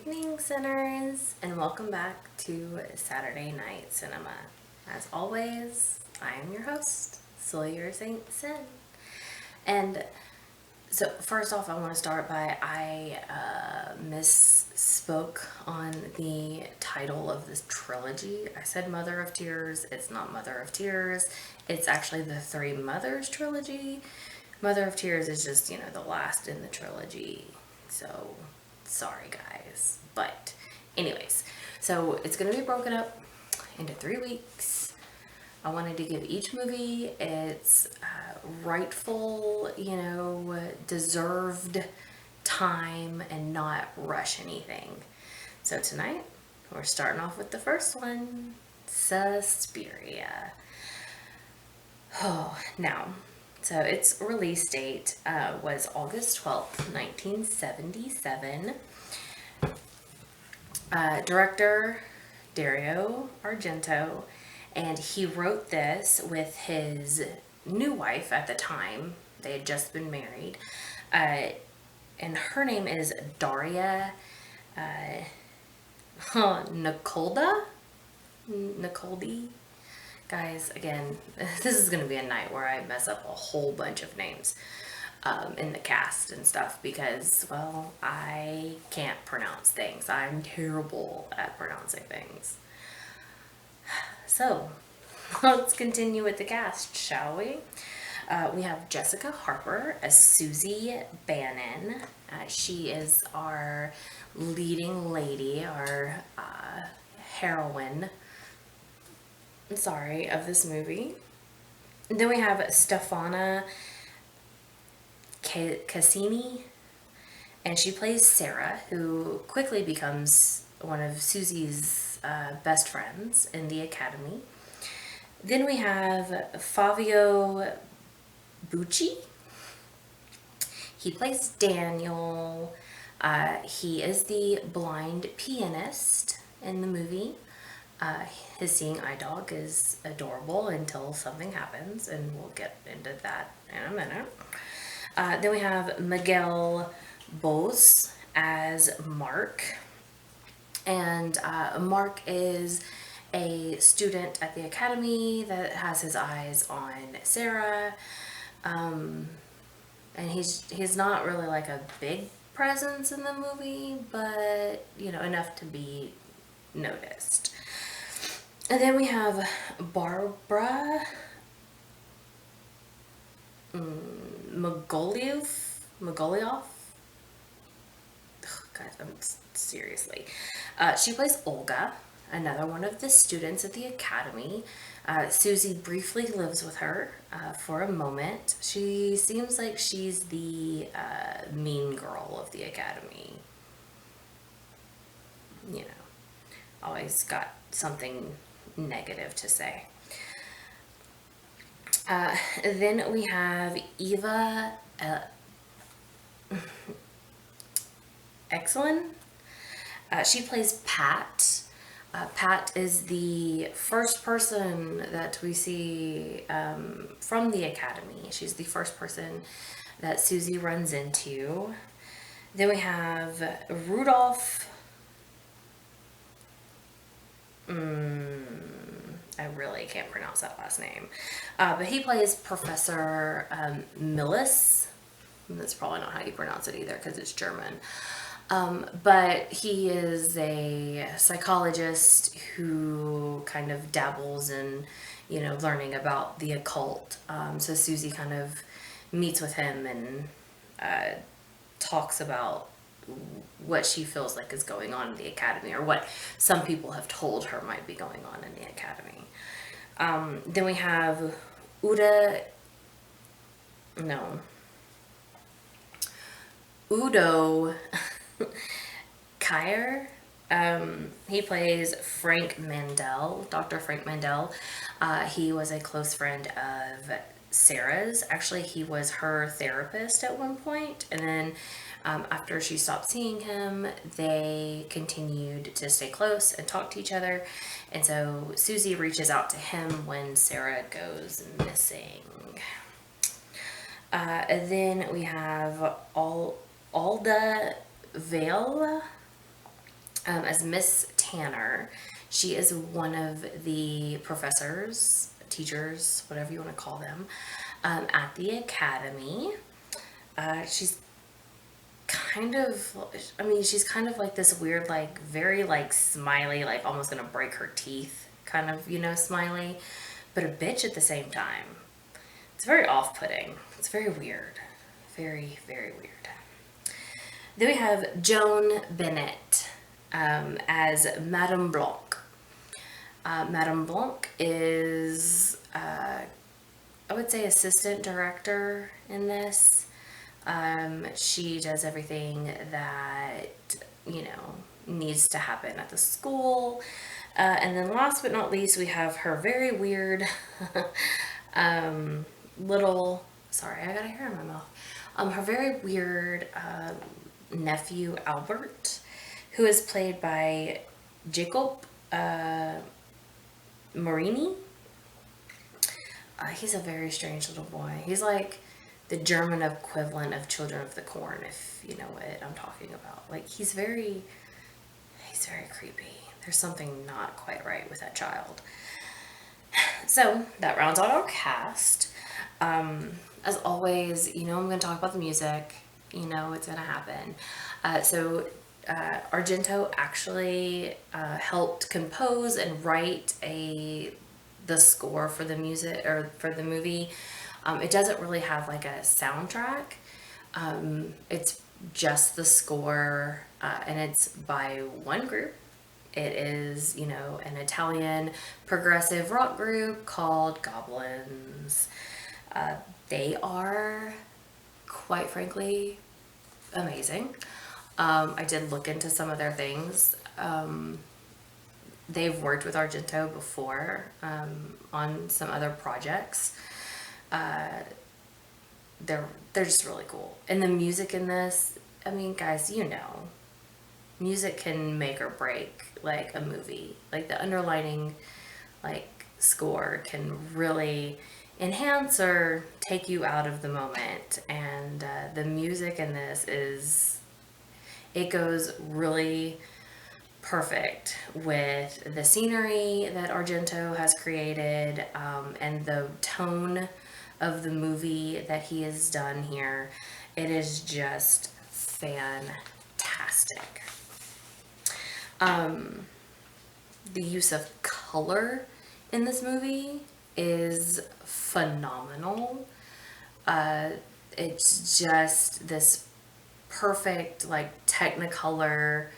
evening, sinners, and welcome back to Saturday Night Cinema. As always, I am your host, Celia St. Sin. And so, first off, I want to start by I misspoke on the title of this trilogy. I said Mother of Tears. It's not Mother of Tears. It's actually the Three Mothers Trilogy. Mother of Tears is just, the last in the trilogy. So, sorry guys. But, anyways, so it's going to be broken up into 3 weeks. I wanted to give each movie its rightful, deserved time and not rush anything. So tonight, we're starting off with the first one, Suspiria. Oh, now, so its release date was August 12th, 1977. Director Dario Argento, and he wrote this with his new wife at the time. They had just been married, and her name is Daria Nicolda. Guys, again, this is going to be a night where I mess up a whole bunch of names in the cast and stuff because, well, I can't pronounce things. I'm terrible at pronouncing things. So, let's continue with the cast, shall we? We have Jessica Harper as Susie Bannon. She is our leading lady, our heroine, of this movie. And then we have Stefana Cassini, and she plays Sarah, who quickly becomes one of Susie's best friends in the academy. Then we have Fabio Bucci. He plays Daniel. He is the blind pianist in the movie. His seeing eye dog is adorable until something happens, and we'll get into that in a minute. Then we have Miguel Bose as Mark. And Mark is a student at the academy that has his eyes on Sarah. And he's not really like a big presence in the movie, but, enough to be noticed. And then we have Barbara Magoliev. Guys, seriously. She plays Olga, another one of the students at the academy. Susie briefly lives with her for a moment. She seems like she's the mean girl of the academy. Always got something negative to say. Then we have Eva Exlin. She plays Pat. Pat is the first person that we see from the academy. She's the first person that Susie runs into. Then we have Rudolph. I really can't pronounce that last name. But he plays Professor Millis. That's probably not how you pronounce it either because it's German. But he is a psychologist who kind of dabbles in, learning about the occult. So Susie kind of meets with him and talks about what she feels like is going on in the academy, or what some people have told her might be going on in the academy. Then we have Udo Kier. He plays Frank Mandel, Dr. Frank Mandel. He was a close friend of Sarah's. Actually, he was her therapist at one point, and then after she stopped seeing him, they continued to stay close and talk to each other. And so Susie reaches out to him when Sarah goes missing. Then we have Alda Vale. as Miss Tanner. She is one of the professors, teachers, whatever you want to call them, at the academy. She's kind of, I mean, she's kind of like this weird, like, very, like, smiley, like, almost gonna break her teeth kind of, smiley, but a bitch at the same time. It's very off-putting. It's very weird. Very, very weird. Then we have Joan Bennett as Madame Blanc. Madame Blanc is, I would say, assistant director in this. She does everything that, needs to happen at the school. And then last but not least, we have her very weird little, sorry, I got a hair in my mouth. Her very weird nephew, Albert, who is played by Jacob Morini. He's a very strange little boy. He's like the German equivalent of Children of the Corn, if you know what I'm talking about. Like, he's very creepy. There's something not quite right with that child. So that rounds out our cast. As always, I'm going to talk about the music. It's going to happen. Argento actually helped compose and write the score for the music, or for the movie. It doesn't really have like a soundtrack. It's just the score, and it's by one group. It is, an Italian progressive rock group called Goblins. They are, quite frankly, amazing. I did look into some of their things. They've worked with Argento before on some other projects. They're just really cool. And the music in this, I mean, guys, music can make or break like a movie. Like, the underlining like score can really enhance or take you out of the moment. And the music in this it goes really perfect with the scenery that Argento has created, and the tone of the movie that he has done here. It is just fantastic. The use of color in this movie is phenomenal. It's just this perfect, like, Technicolor,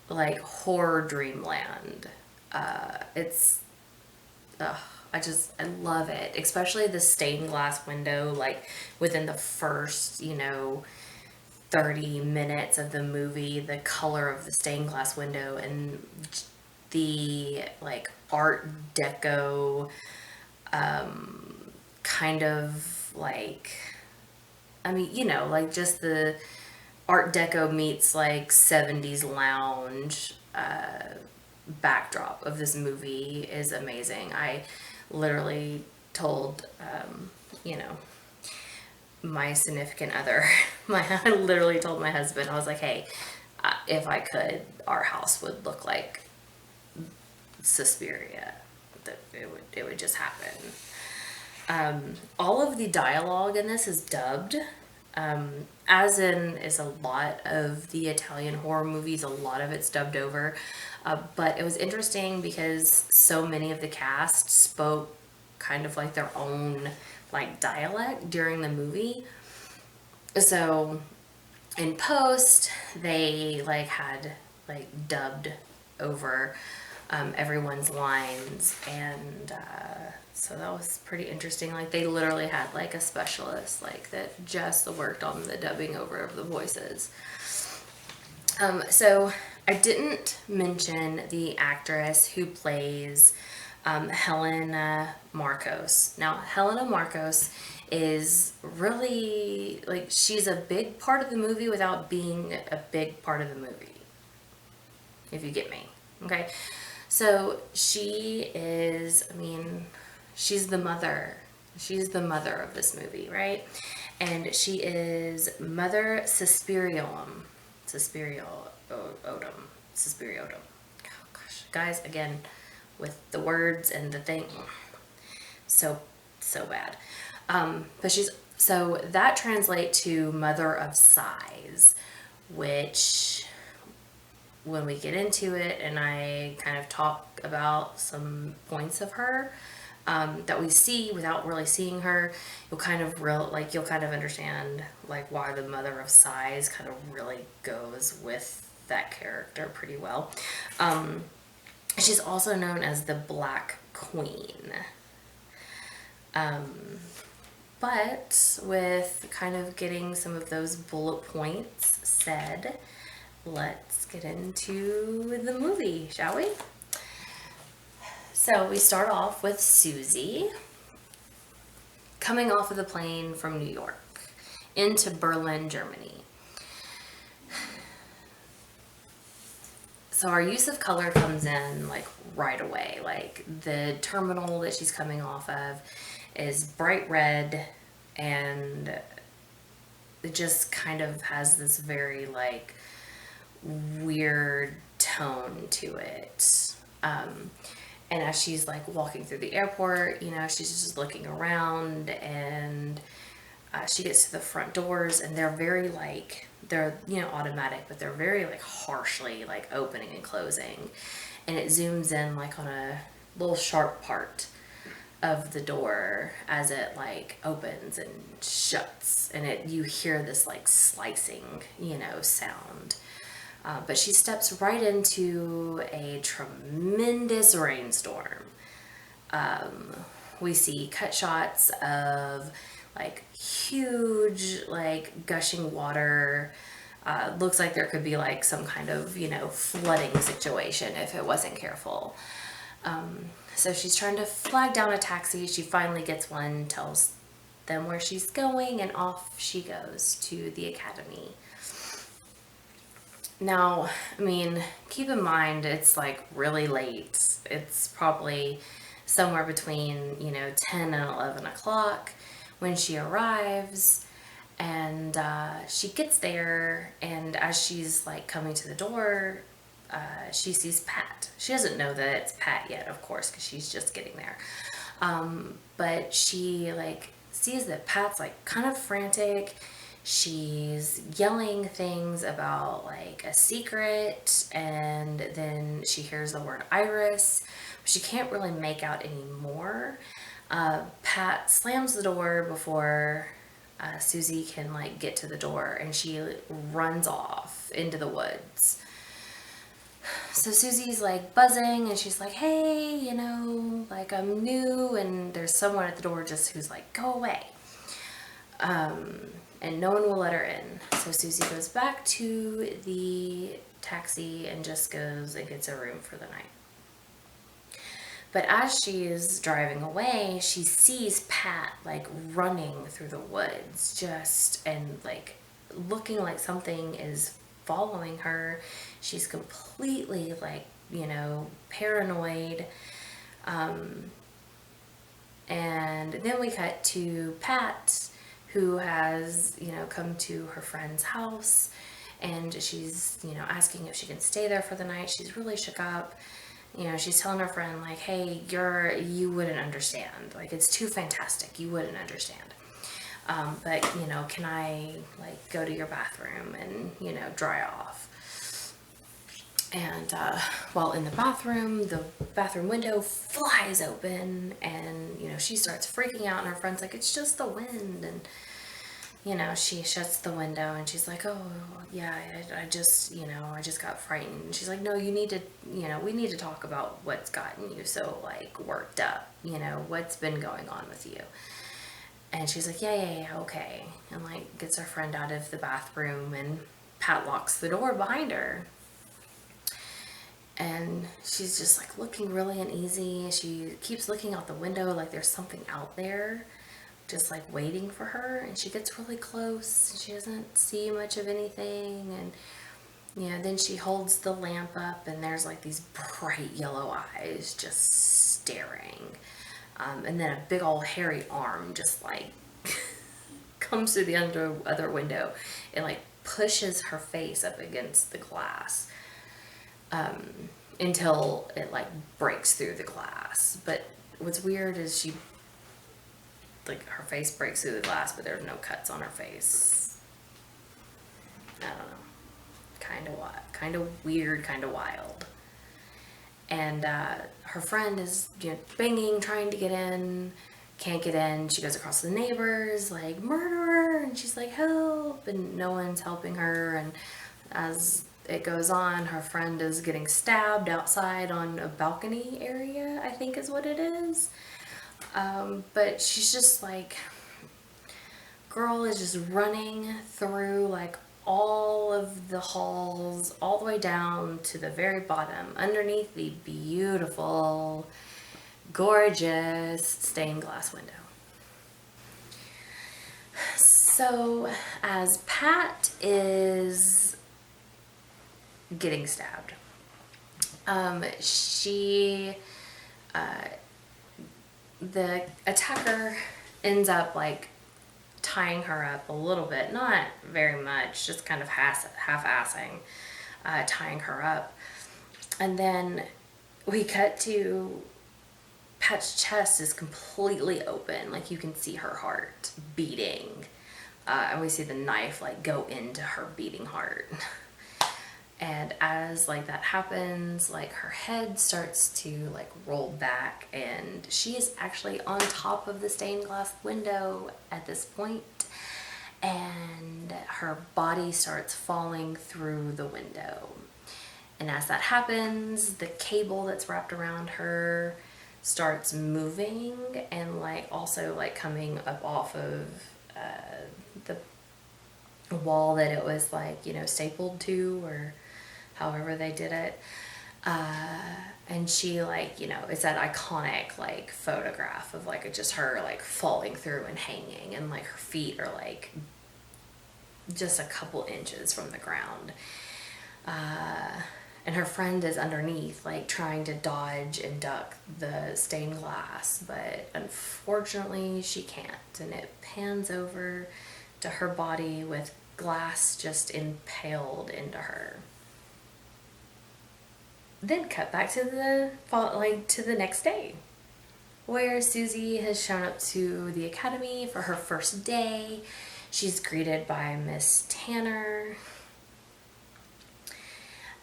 like, horror dreamland. I love it, especially the stained glass window. Like, within the first 30 minutes of the movie, the color of the stained glass window and the like Art Deco kind of like, I mean, like, just the Art Deco meets like 70s lounge backdrop of this movie is amazing. I literally told my significant other, I literally told my husband, I was like, hey, if I could, our house would look like Suspiria. That it would just happen. All of the dialogue in this is dubbed, as in is a lot of the Italian horror movies. A lot of it's dubbed over, but it was interesting because so many of the cast spoke kind of like their own like dialect during the movie. So in post, they like had like dubbed over everyone's lines, and so that was pretty interesting. Like, they literally had like a specialist like that just worked on the dubbing over of the voices. So I didn't mention the actress who plays Helena Marcos. Now, Helena Marcos is really, like, she's a big part of the movie without being a big part of the movie, if you get me. Okay, so she is, I mean, she's the mother. She's the mother of this movie, right? And she is Mother Suspiriorum. Suspiriorum. Suspiria. Oh gosh, guys, again, with the words and the thing, so bad. But so that translates to Mother of Sighs, which when we get into it and I kind of talk about some points of her that we see without really seeing her, you'll kind of you'll kind of understand like why the Mother of Sighs kind of really goes with that character pretty well. She's also known as the Black Queen. But with kind of getting some of those bullet points said, let's get into the movie, shall we? So we start off with Susie coming off of the plane from New York into Berlin, Germany. So our use of color comes in like right away. Like the terminal that she's coming off of is bright red, and it just kind of has this very like weird tone to it. And as she's like walking through the airport, you know, she's just looking around, and she gets to the front doors, and they're very like, they're, you know, automatic, but they're very like harshly like opening and closing. And it zooms in like on a little sharp part of the door as it like opens and shuts, and you hear this like slicing, you know, sound. But she steps right into a tremendous rainstorm. We see cut shots of like huge, like gushing water. Looks like there could be like some kind of, you know, flooding situation if it wasn't careful. So she's trying to flag down a taxi. She finally gets one, tells them where she's going, and off she goes to the academy. Now, I mean, keep in mind, it's like really late. It's probably somewhere between, you know, 10 and 11 o'clock when she arrives. And she gets there, and as she's like coming to the door, she sees Pat. She doesn't know that it's Pat yet, of course, because she's just getting there. But she like sees that Pat's like kind of frantic. She's yelling things about like a secret, and then she hears the word Iris, but she can't really make out any more. Pat slams the door before Susie can like get to the door, and she runs off into the woods. So Susie's like buzzing, and she's like, hey, you know, like I'm new, and there's someone at the door just who's like, go away. And no one will let her in. So Susie goes back to the taxi and just goes and gets a room for the night. But as she is driving away, she sees Pat like running through the woods, and like looking like something is following her. She's completely like, you know, paranoid. And then we cut to Pat, who has, you know, come to her friend's house, and she's, you know, asking if she can stay there for the night. She's really shook up. You know, she's telling her friend like, hey, you wouldn't understand. Like, it's too fantastic. You wouldn't understand. But, you know, can I like go to your bathroom and, you know, dry off? And while in the bathroom window flies open, and, you know, she starts freaking out, and her friend's like, it's just the wind. And, you know, she shuts the window, and she's like, oh, yeah, I just, you know, I just got frightened. And she's like, no, you need to, you know, we need to talk about what's gotten you so, like, worked up, you know, what's been going on with you. And she's like, yeah, okay. And, like, gets her friend out of the bathroom, and Pat locks the door behind her. And she's just like looking really uneasy. She keeps looking out the window like there's something out there just like waiting for her. And she gets really close. She doesn't see much of anything. And, you know, then she holds the lamp up, and there's like these bright yellow eyes just staring. And then a big old hairy arm just like comes through the other window and like pushes her face up against the glass. until it like breaks through the glass. But what's weird is she, like, her face breaks through the glass, but there's no cuts on her face. I don't know. Kind of weird, kind of wild. And her friend is, banging, trying to get in, can't get in. She goes across to the neighbors, like, murderer, and she's like, help, and no one's helping her. And as it goes on, her friend is getting stabbed outside on a balcony area, I think is what it is. But she's just like, girl is just running through like all of the halls, all the way down to the very bottom, underneath the beautiful, gorgeous stained glass window. So as Pat is getting stabbed, the attacker ends up like tying her up a little bit, not very much, just kind of half-assing, tying her up. And then we cut to Pat's chest is completely open, like you can see her heart beating, and we see the knife like go into her beating heart. And as like that happens, like her head starts to like roll back, and she is actually on top of the stained glass window at this point, and her body starts falling through the window. And as that happens, the cable that's wrapped around her starts moving and like also like coming up off of the wall that it was like, stapled to, or however they did it. And she like, it's that iconic like photograph of like just her like falling through and hanging, and like her feet are like just a couple inches from the ground. And her friend is underneath, like trying to dodge and duck the stained glass, but unfortunately she can't. And it pans over to her body with glass just impaled into her. Then cut back to the next day, where Susie has shown up to the academy for her first day. She's greeted by Miss Tanner,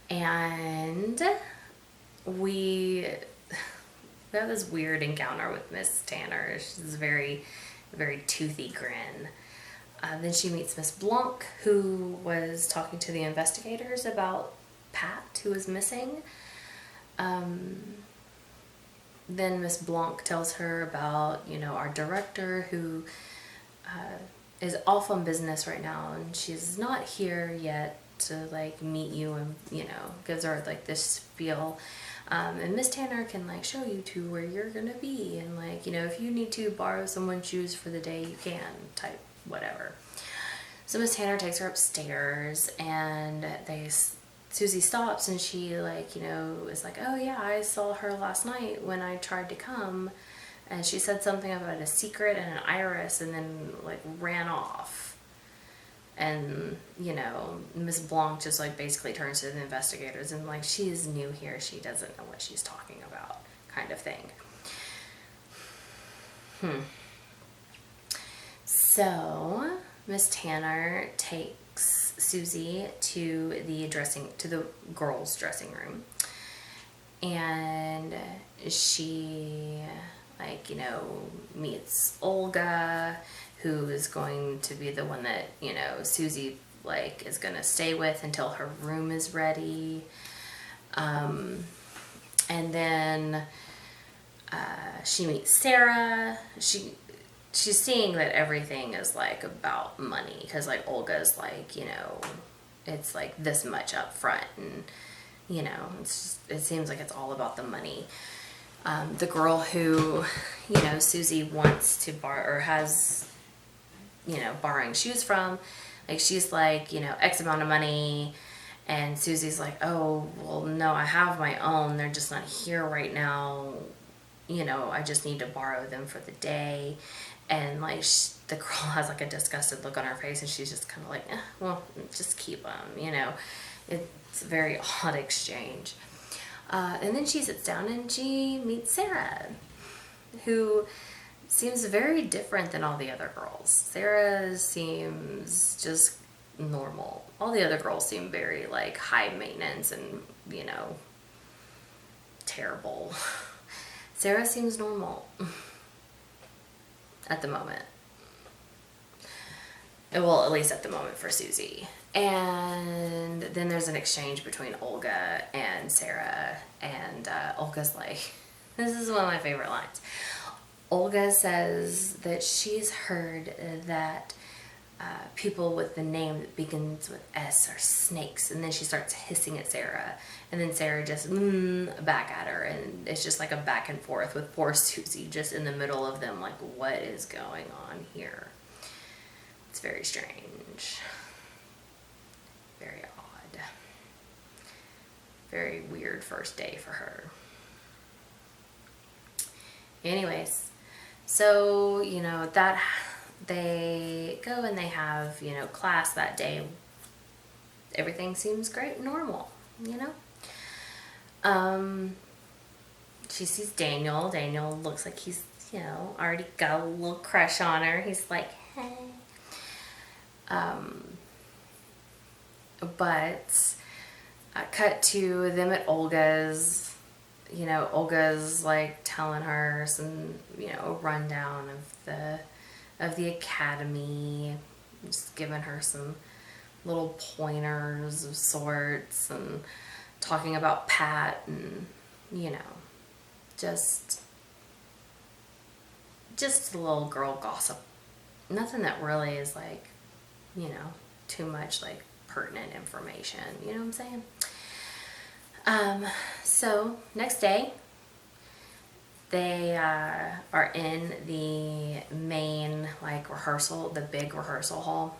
and we have this weird encounter with Miss Tanner. She's a very, very toothy grin. Then she meets Miss Blanc, who was talking to the investigators about Pat, who was missing. Then Miss Blanc tells her about, our director, who is off on business right now, and she's not here yet to like meet you, and gives her like this spiel. And Miss Tanner can like show you to where you're gonna be, and like, if you need to borrow someone's shoes for the day, you can, type whatever. So Miss Tanner takes her upstairs, and Susie stops, and she like, is like, oh yeah, I saw her last night when I tried to come, and she said something about a secret and an iris, and then like ran off. And Miss Blanc just like basically turns to the investigators and like, she is new here, she doesn't know what she's talking about, kind of thing. So Miss Tanner takes Susie to the girls' dressing room, and she like, meets Olga, who is going to be the one that, Susie like is gonna stay with until her room is ready. And then she meets Sarah. She's seeing that everything is like about money, because like Olga's like, it's like this much up front, and it seems like it's all about the money. The girl who Susie wants to borrow, or has borrowing shoes from, like she's like, X amount of money, and Susie's like, oh well, no, I have my own, they're just not here right now, I just need to borrow them for the day. And like the girl has like a disgusted look on her face, and she's just kind of like, well, just keep them, It's a very odd exchange. And then she sits down and she meets Sarah, who seems very different than all the other girls. Sarah seems just normal. All the other girls seem very like high maintenance and, you know, terrible. Sarah seems normal at the moment. Well, at least at the moment for Susie. And then there's an exchange between Olga and Sarah, and Olga's like, this is one of my favorite lines. Olga says that she's heard that people with the name that begins with S are snakes, and then she starts hissing at Sarah, and then Sarah just back at her, and it's just like a back and forth with poor Susie just in the middle of them, like, what is going on here? It's very strange. Very odd. Very weird first day for her. Anyways, so, you know, that they go and they have, you know, class that day. Everything seems great and normal, you know. She sees Daniel. Daniel looks like he's, you know, already got a little crush on her. He's like, hey. But cut to them at Olga's. You know, Olga's like telling her some, you know, a rundown of the academy, just giving her some little pointers of sorts, and talking about Pat, and, you know, just a little girl gossip. Nothing that really is like, you know, too much like pertinent information, you know what I'm saying? So next day, they are in the main like rehearsal, the big rehearsal hall,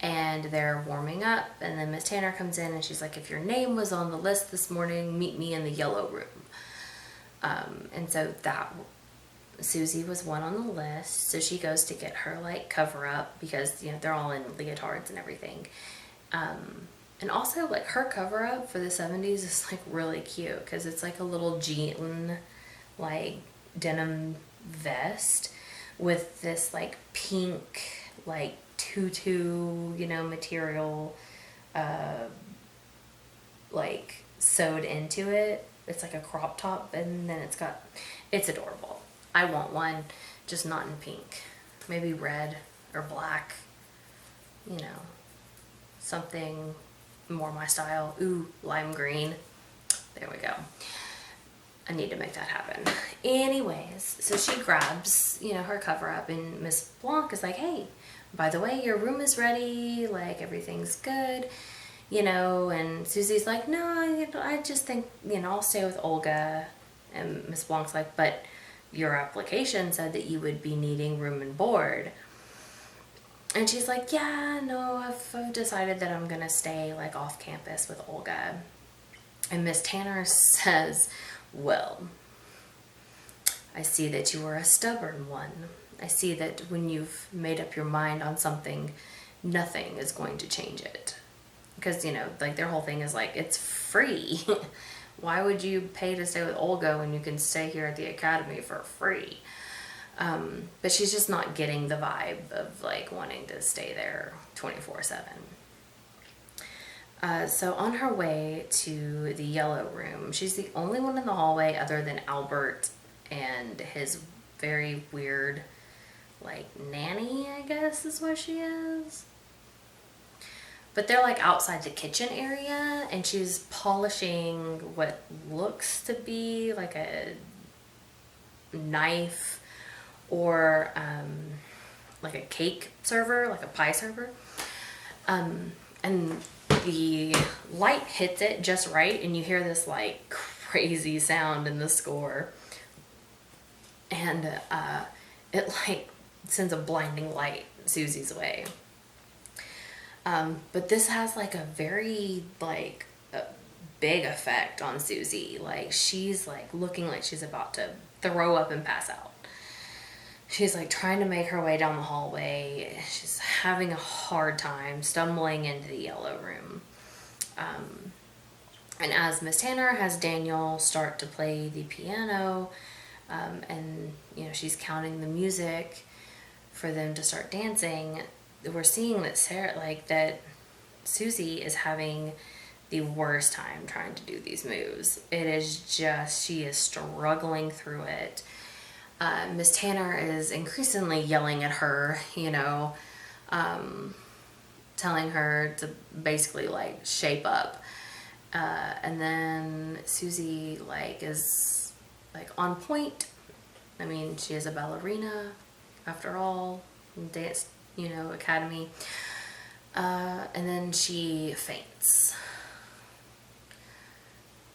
and they're warming up, and then Miss Tanner comes in and she's like, if your name was on the list this morning, meet me in the yellow room. And so that Susie was one on the list, so she goes to get her like cover up, because, you know, they're all in leotards and everything. And also, like, her cover up for the 70s is like really cute, because it's like a little jean, like denim vest with this like pink like tutu, you know, material like sewed into it. It's like a crop top, and then it's adorable. I want one, just not in pink. Maybe red or black, you know, something more my style. Ooh, lime green. There we go. I need to make that happen. Anyways, so she grabs, you know, her cover up, and Miss Blanc is like, hey, by the way, your room is ready, like everything's good, you know, and Susie's like, no, you know, I just think, you know, I'll stay with Olga. And Miss Blanc's like, but your application said that you would be needing room and board. And she's like, yeah, no, I've decided that I'm gonna stay like off campus with Olga. And Miss Tanner says, well, I see that you are a stubborn one. I see that when you've made up your mind on something, nothing is going to change it. Because, you know, like their whole thing is like, it's free. Why would you pay to stay with Olga when you can stay here at the academy for free? But she's just not getting the vibe of like wanting to stay there 24/7. So on her way to the yellow room, she's the only one in the hallway other than Albert and his very weird, like, nanny, I guess is what she is. But they're like outside the kitchen area, and she's polishing what looks to be like a knife or like a cake server, like a pie server. And the light hits it just right, and you hear this like crazy sound in the score, and it like sends a blinding light Susie's way. But this has like a very like a big effect on Susie. Like she's like looking like she's about to throw up and pass out. she's like trying to make her way down the hallway. She's having a hard time stumbling into the yellow room. And as Miss Tanner has Daniel start to play the piano, and she's counting the music for them to start dancing, we're seeing that that Susie is having the worst time trying to do these moves. It is just, she is struggling through it. Miss Tanner is increasingly yelling at her, telling her to basically like shape up. And then Susie is on point. I mean, she is a ballerina after all, dance, academy. And then she faints.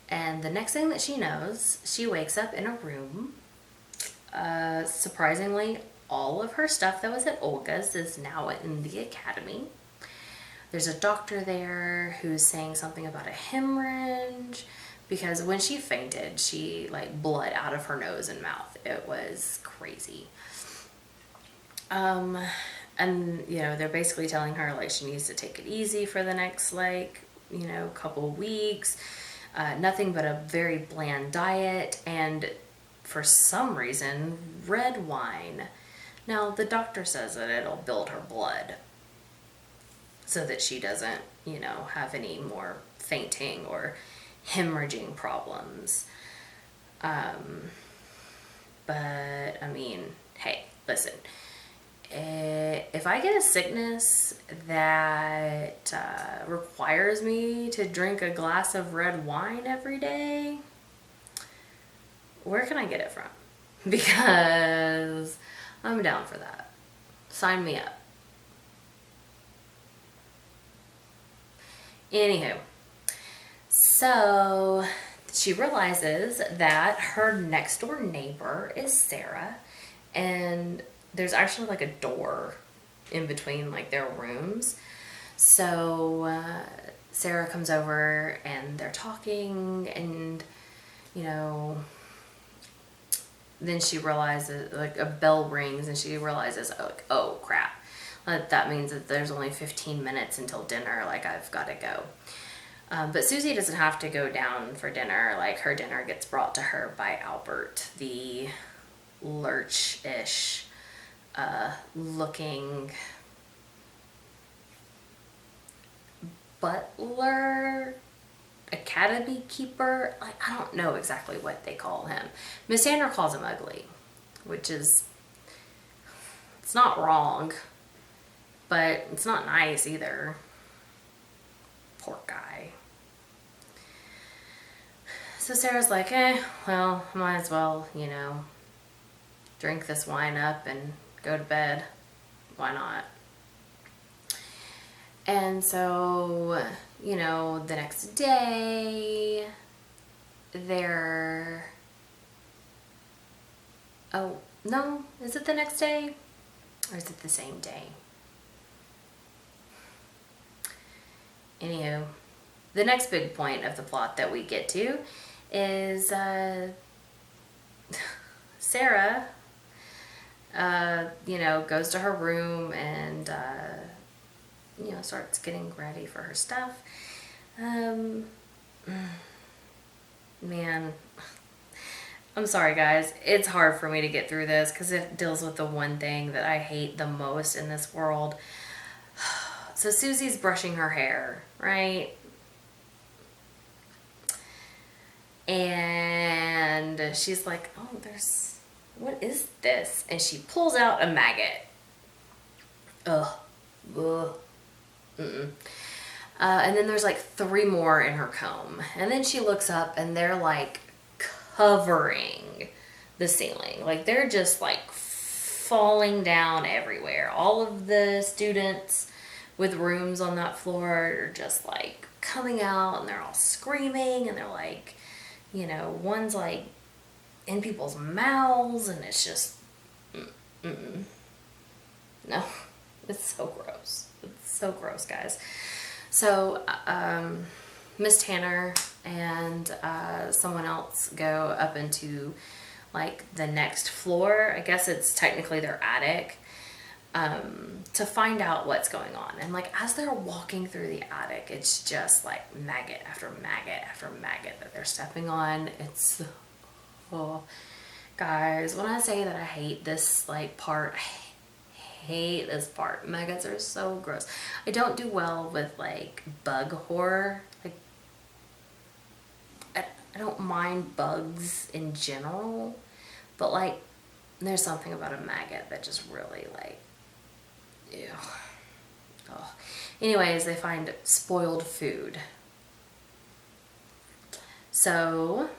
And the next thing that she knows, she wakes up in a room. Surprisingly, all of her stuff that was at Olga's is now in the academy. There's a doctor there who's saying something about a hemorrhage, because when she fainted, she blood out of her nose and mouth. It was crazy. And they're basically telling her she needs to take it easy for the next couple weeks. Nothing but a very bland diet, and for some reason, red wine. Now, the doctor says that it'll build her blood so that she doesn't, have any more fainting or hemorrhaging problems. But, I mean, hey, listen. If I get a sickness that requires me to drink a glass of red wine every day, where can I get it from? Because I'm down for that. Sign me up. Anywho, so she realizes that her next door neighbor is Sarah, and there's actually a door in between their rooms. So Sarah comes over and they're talking, and then she realizes a bell rings, and she realizes oh crap, that means that there's only 15 minutes until dinner. I've got to go. But Susie doesn't have to go down for dinner. Her dinner gets brought to her by Albert, the lurch-ish looking butler, academy keeper. I don't know exactly what they call him. Miss Tanner calls him ugly, which is, it's not wrong, but it's not nice either. Poor guy. So Sarah's like, well, might as well, drink this wine up and go to bed. Why not? And so, the next day, oh, no, is it the next day? Or is it the same day? Anywho, the next big point of the plot that we get to is Sarah, goes to her room and, starts getting ready for her stuff. Man, I'm sorry guys, it's hard for me to get through this because it deals with the one thing that I hate the most in this world. So Susie's brushing her hair, right? And she's like, oh, what is this? And she pulls out a maggot. Ugh. Mm-mm. And then there's 3 more in her comb. And then she looks up and they're covering the ceiling. They're just falling down everywhere. All of the students with rooms on that floor are just coming out, and they're all screaming, and they're one's in people's mouths, and it's just, no, it's so gross. It's so gross, guys. So, Miss Tanner and someone else go up into like the next floor. I guess it's technically their attic, to find out what's going on. And like as they're walking through the attic, it's just like maggot after maggot after maggot that they're stepping on. It's, oh, guys, when I say that I hate this like part, I hate this part. Maggots are so gross. I don't do well with like bug horror. Like I don't mind bugs in general, but like there's something about a maggot that just really like, ew. Oh. Anyways, they find spoiled food. So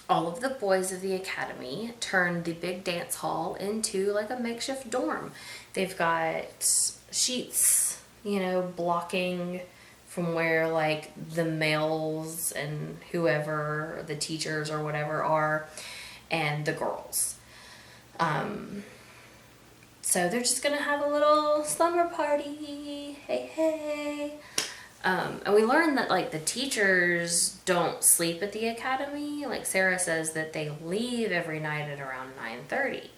all of the boys of the academy turn the big dance hall into like a makeshift dorm. They've got sheets, you know, blocking from where like the males and whoever the teachers or whatever are, and the girls. So they're just gonna have a little slumber party. Hey, hey. And we learned that like the teachers don't sleep at the academy. Like Sarah says that they leave every night at around 9:30.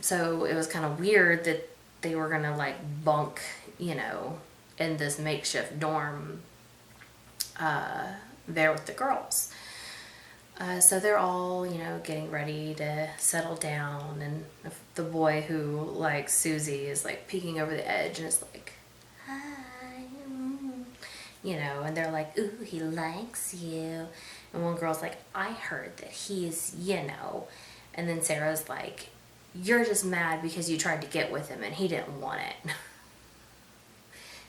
So it was kind of weird that they were gonna like bunk, you know, in this makeshift dorm there with the girls. So they're all, you know, getting ready to settle down, and the boy who likes Susie is like peeking over the edge and is like, hi, you know, and they're like, ooh, he likes you. And one girl's like, I heard that he's, you know. And then Sarah's like, you're just mad because you tried to get with him and he didn't want it.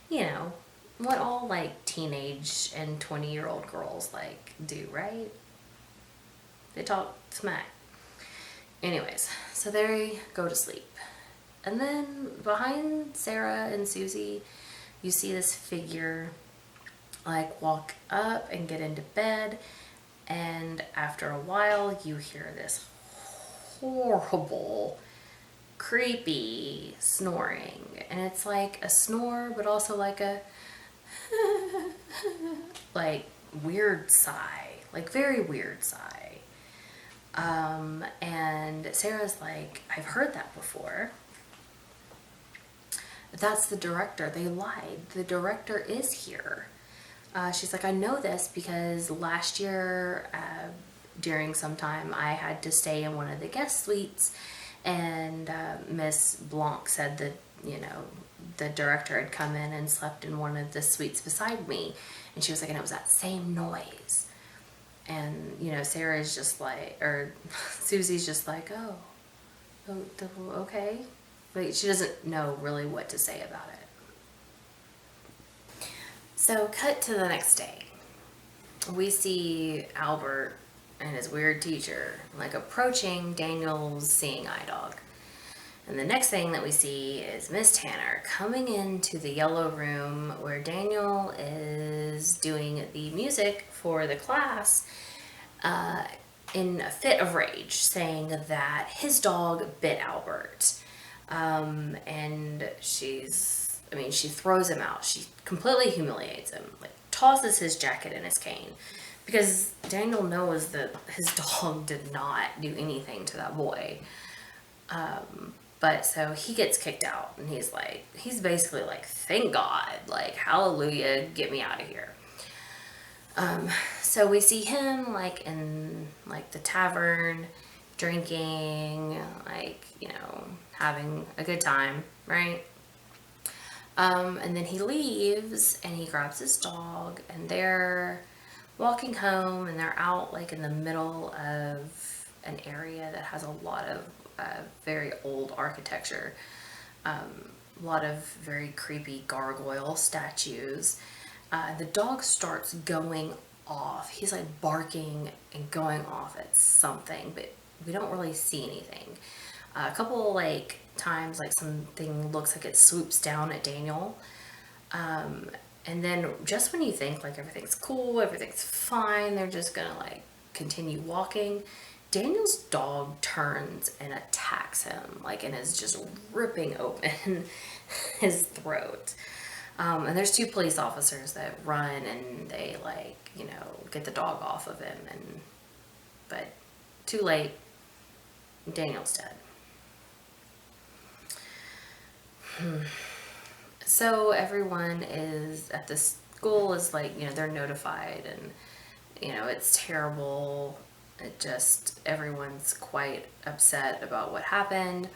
You know, what all like teenage and 20-year-old girls like do, right? They talk smack. Anyways, so they go to sleep. And then behind Sarah and Susie, you see this figure like walk up and get into bed. And after a while, you hear this horrible, creepy snoring. And it's like a snore, but also like a like weird sigh, like very weird sigh. And Sarah's like, I've heard that before. That's the director. They lied. The director is here. She's like, I know this because last year during some time I had to stay in one of the guest suites, and Miss Blanc said that, you know, the director had come in and slept in one of the suites beside me. And she was like, and it was that same noise. And, you know, Sarah's just like, or Susie's just like, okay. But she doesn't know really what to say about it. So cut to the next day. We see Albert and his weird teacher like approaching Daniel's seeing eye dog. And the next thing that we see is Miss Tanner coming into the yellow room where Daniel is doing the music for the class in a fit of rage, saying that his dog bit Albert. And she throws him out. She completely humiliates him, like tosses his jacket and his cane, because Daniel knows that his dog did not do anything to that boy. But so he gets kicked out, and he's basically like, thank God, like, hallelujah, get me out of here. So we see him like in like the tavern, drinking, like, you know, having a good time, right? And then he leaves and he grabs his dog, and they're walking home, and they're out like in the middle of an area that has a lot of very old architecture, a lot of very creepy gargoyle statues. The dog starts going off. He's like barking and going off at something, but we don't really see anything. A couple like times, like something looks like it swoops down at Daniel. And then just when you think like everything's cool, everything's fine, they're just gonna like continue walking, Daniel's dog turns and attacks him, like, and is just ripping open his throat. And there's two police officers that run and they like, you know, get the dog off of him, but too late. Daniel's dead. So everyone is at the school is like, they're notified, and, it's terrible. It just, everyone's quite upset about what happened.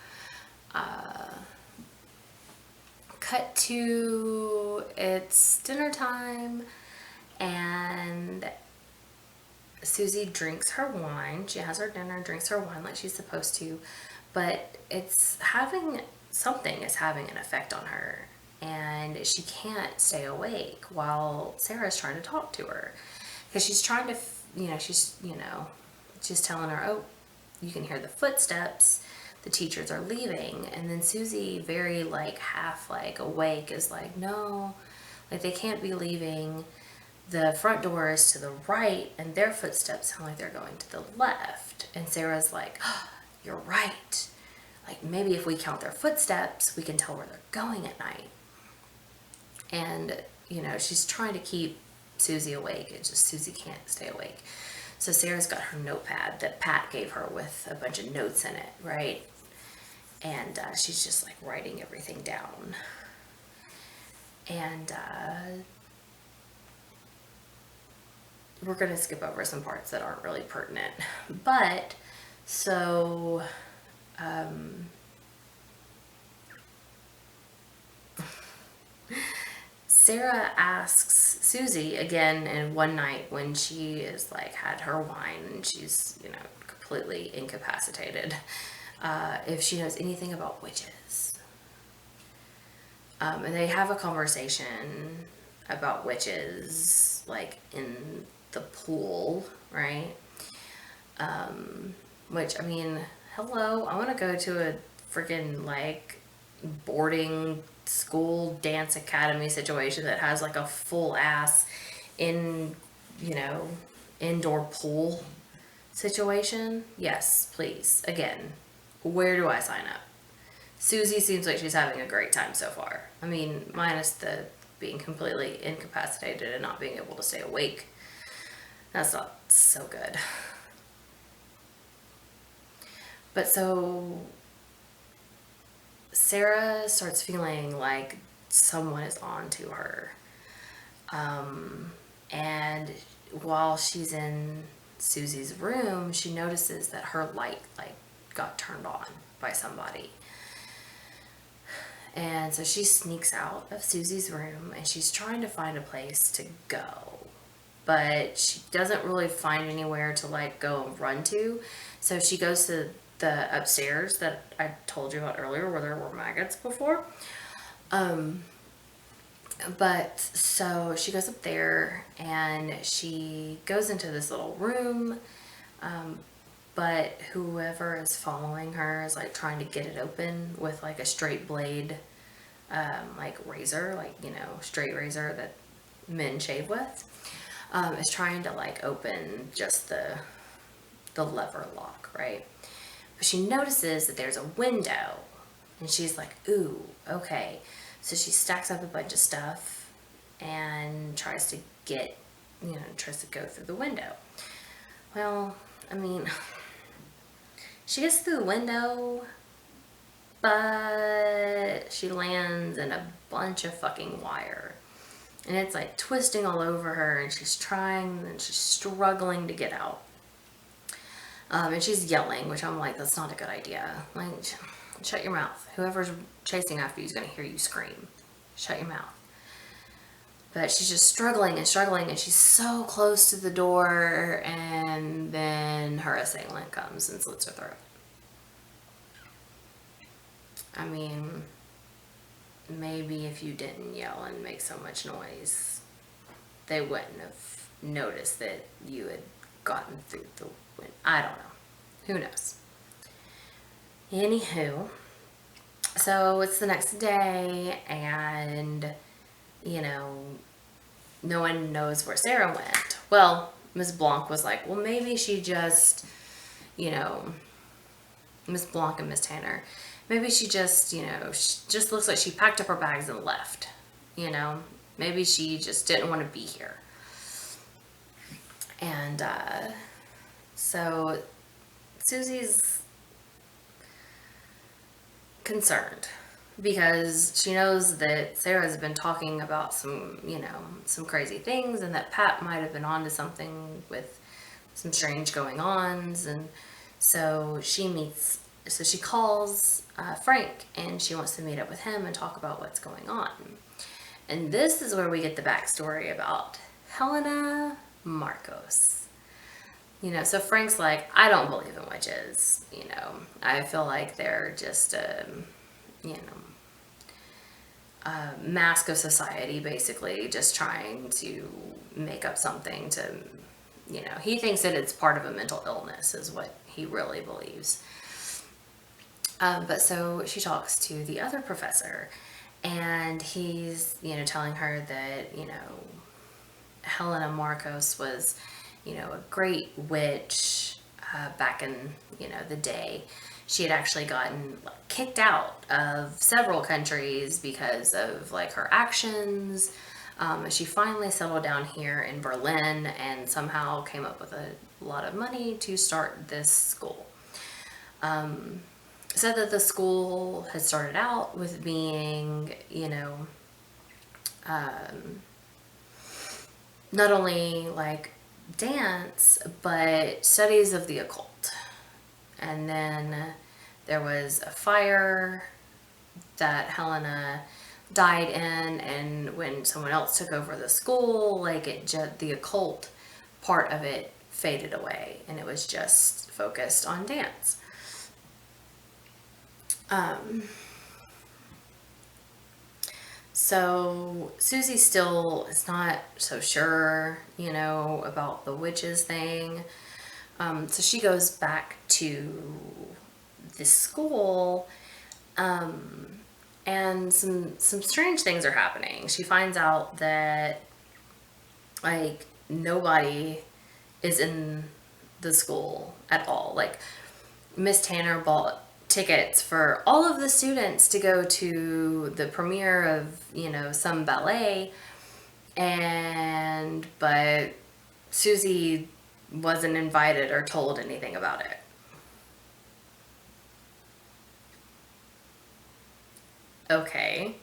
Cut to, it's dinner time, and Susie drinks her wine. She has her dinner, drinks her wine like she's supposed to, but something is having an effect on her, and she can't stay awake while Sarah's trying to talk to her, because she's trying to, she's telling her, oh, you can hear the footsteps, the teachers are leaving, and then Susie, very like half like awake, is like, no, like they can't be leaving. The front door is to the right, and their footsteps sound like they're going to the left. And Sarah's like, oh, you're right. Like, maybe if we count their footsteps, we can tell where they're going at night. And, she's trying to keep Susie awake. It's just Susie can't stay awake. So Sarah's got her notepad that Pat gave her with a bunch of notes in it, right? And she's just, like, writing everything down. And, we're going to skip over some parts that aren't really pertinent. But, so, Sarah asks Susie again, and one night when she is like had her wine and she's, completely incapacitated, if she knows anything about witches. And they have a conversation about witches, like in the pool, right? Which, I mean, hello, I want to go to a freaking, like, boarding school dance academy situation that has, like, a full-ass indoor pool situation. Yes, please. Again, where do I sign up? Susie seems like she's having a great time so far. I mean, minus the being completely incapacitated and not being able to stay awake. That's not so good. But so Sarah starts feeling like someone is on to her. And while she's in Susie's room, she notices that her light, like, got turned on by somebody. And so she sneaks out of Susie's room, and she's trying to find a place to go. But she doesn't really find anywhere to, like, go and run to. So she goes to the upstairs that I told you about earlier, where there were maggots before. But so she goes up there, and she goes into this little room. But whoever is following her is, like, trying to get it open with, like, a straight blade, like, razor, like, straight razor that men shave with, is trying to, like, open just the lever lock, right? But she notices that there's a window, and she's like, ooh, okay. So she stacks up a bunch of stuff and tries to go through the window. Well, I mean, she gets through the window, but she lands in a bunch of fucking wire. And it's like twisting all over her, and she's trying, and she's struggling to get out. And she's yelling, which I'm like, that's not a good idea. Like, shut your mouth. Whoever's chasing after you is going to hear you scream. Shut your mouth. But she's just struggling and struggling, and she's so close to the door, and then her assailant comes and slits her throat. I mean, maybe if you didn't yell and make so much noise, they wouldn't have noticed that you had gotten through the window. I don't know. Who knows? Anywho, so it's the next day, and, no one knows where Sarah went. Well, Miss Blanc was like, well, maybe she just, Miss Blanc and Miss Tanner, maybe she just, she just looks like she packed up her bags and left, maybe she just didn't want to be here. And, so Susie's concerned because she knows that Sarah's been talking about some crazy things, and that Pat might have been onto something with some strange going-ons. And so she calls Frank, and she wants to meet up with him and talk about what's going on. And this is where we get the backstory about Helena Marcos. So Frank's like, I don't believe in witches. I feel like they're just a mask of society, basically, just trying to make up something to, he thinks that it's part of a mental illness is what he really believes. But so she talks to the other professor, and he's, telling her that, Helena Marcos was, a great witch back in, the day. She had actually gotten kicked out of several countries because of her actions. She finally settled down here in Berlin and somehow came up with a lot of money to start this school. Said that the school had started out with being, not only dance, but studies of the occult. And then there was a fire that Helena died in, and when someone else took over the school, the occult part of it faded away, and it was just focused on dance. So Susie still is not so sure, about the witches thing. So she goes back to the school, and some strange things are happening. She finds out that nobody is in the school at all. Miss Tanner bought tickets for all of the students to go to the premiere of, some ballet, but Susie wasn't invited or told anything about it. Okay.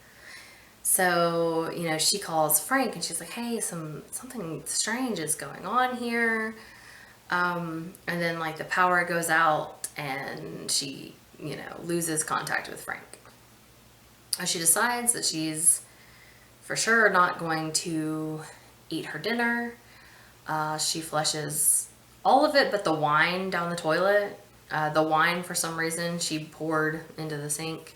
So, she calls Frank, and she's like, hey, something strange is going on here. And then the power goes out, and she, loses contact with Frank. She decides that she's for sure not going to eat her dinner. She flushes all of it but the wine down the toilet. The wine, for some reason, she poured into the sink.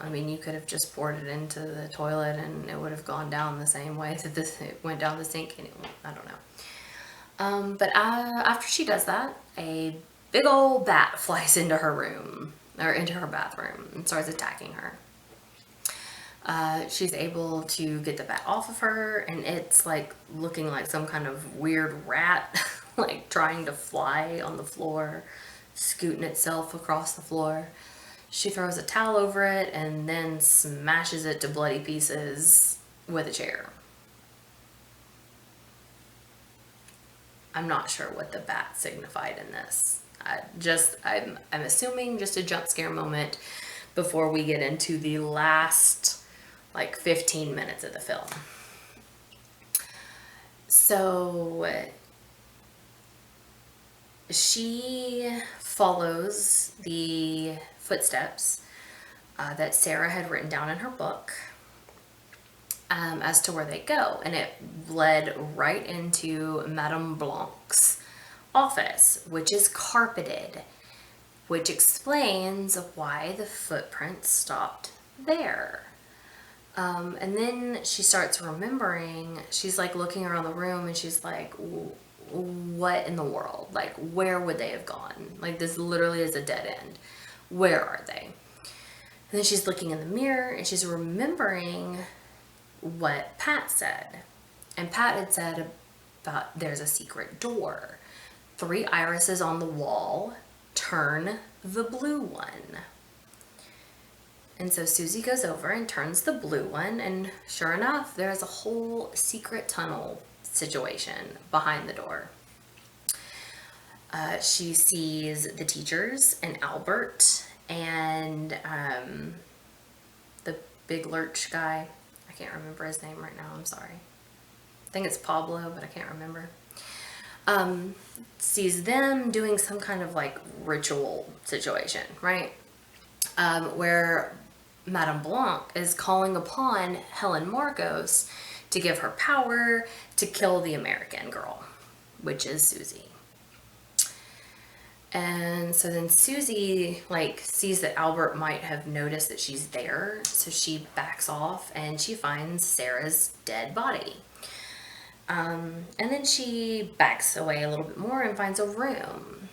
You could have just poured it into the toilet and it would have gone down the same way that it went down the sink. And I don't know. But after she does that, a big old bat flies into her room, or into her bathroom, and starts attacking her. She's able to get the bat off of her, and it's looking like some kind of weird rat, trying to fly on the floor, scooting itself across the floor. She throws a towel over it and then smashes it to bloody pieces with a chair. I'm not sure what the bat signified in this. I'm assuming just a jump scare moment before we get into the last 15 minutes of the film. So she follows the footsteps that Sarah had written down in her book as to where they go, and it led right into Madame Blanc's office, which is carpeted, which explains why the footprints stopped there. And then she starts remembering, she's looking around the room, and she's like, what in the world? Where would they have gone? This literally is a dead end. Where are they? And then she's looking in the mirror, and she's remembering what Pat said. And Pat had said about there's a secret door. 3 irises on the wall. Turn the blue one. And so Susie goes over and turns the blue one, and sure enough, there's a whole secret tunnel situation behind the door. She sees the teachers and Albert and the big lurch guy. I can't remember his name right now. I'm sorry. I think it's Pablo, but I can't remember. Sees them doing some kind of like ritual situation, right? Where Madame Blanc is calling upon Helen Marcos to give her power to kill the American girl, which is Susie. And so then Susie like sees that Albert might have noticed that she's there, so she backs off and she finds Sarah's dead body. And then she backs away a little bit more and finds a room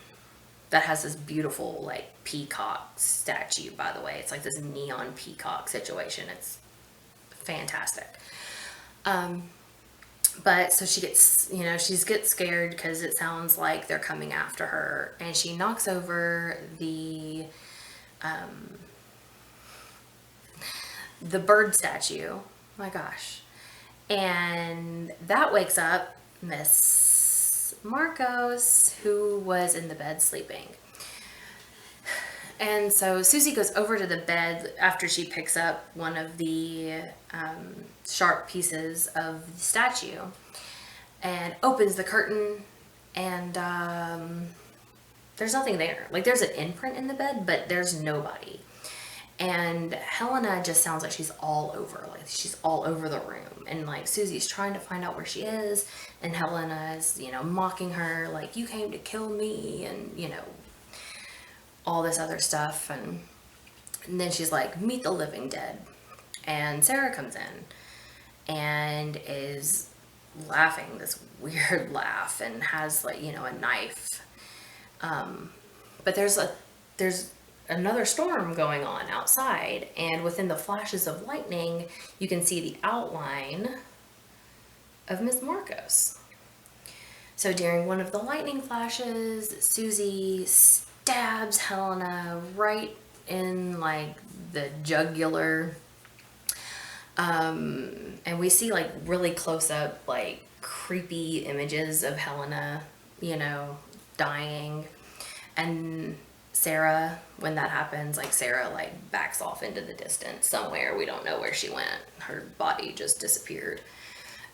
that has this beautiful like peacock statue, by the way. It's like this neon peacock situation. It's fantastic. But so she gets, she gets scared because it sounds like they're coming after her, and she knocks over the bird statue. Oh my gosh. And that wakes up Miss Marcos, who was in the bed sleeping. And so Susie goes over to the bed after she picks up one of the sharp pieces of the statue and opens the curtain, and there's nothing there. Like, there's an imprint in the bed, but there's nobody. And Helena just sounds like she's all over, like she's all over the room. And like Susie's trying to find out where she is, and Helena is, mocking her, like, you came to kill me, and, all this other stuff. And then she's like, meet the living dead. And Sarah comes in and is laughing this weird laugh and has like, a knife. But there's another storm going on outside, and within the flashes of lightning, you can see the outline of Miss Marcos. So during one of the lightning flashes, Susie stabs Helena right in like the jugular. And we see like really close up, like creepy images of Helena, dying. And Sarah, when that happens, like Sarah like backs off into the distance somewhere. We don't know where she went. Her body just disappeared.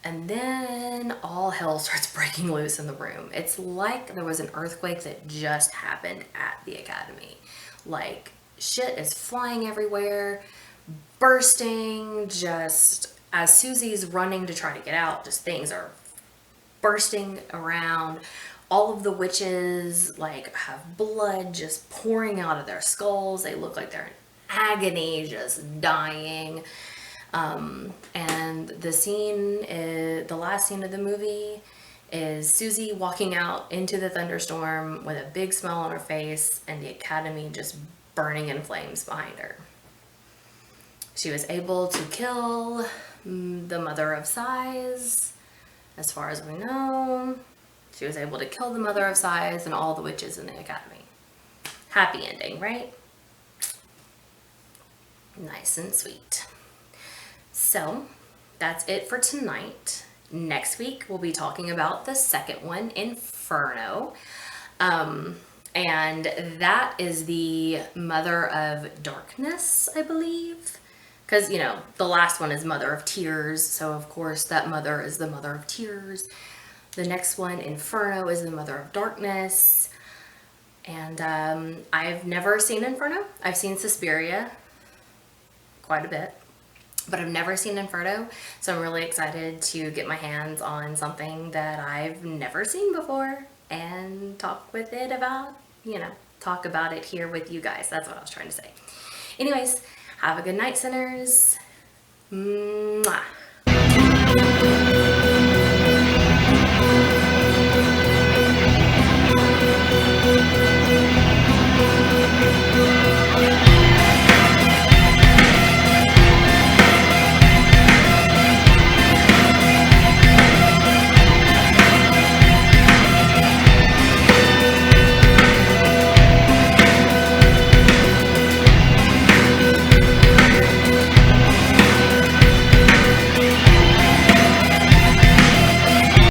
And then all hell starts breaking loose in the room. It's like there was an earthquake that just happened at the academy. Like, shit is flying everywhere, bursting, just as Susie's running to try to get out, just things are bursting around. All of the witches like have blood just pouring out of their skulls. They look like they're in agony, just dying. And the last scene of the movie is Susie walking out into the thunderstorm with a big smile on her face and the academy just burning in flames behind her. She was able to kill the Mother of Sighs, as far as we know. She was able to kill the Mother of Sighs and all the witches in the academy. Happy ending, right? Nice and sweet. So, that's it for tonight. Next week, we'll be talking about the second one, Inferno. And that is the Mother of Darkness, I believe. Because, the last one is Mother of Tears. So, of course, that mother is the Mother of Tears. The next one, Inferno, is the Mother of Darkness. And I've never seen Inferno. I've seen Suspiria quite a bit, but I've never seen Inferno. So I'm really excited to get my hands on something that I've never seen before and talk with it about, talk about it here with you guys. That's what I was trying to say. Anyways, have a good night, sinners. Mwah.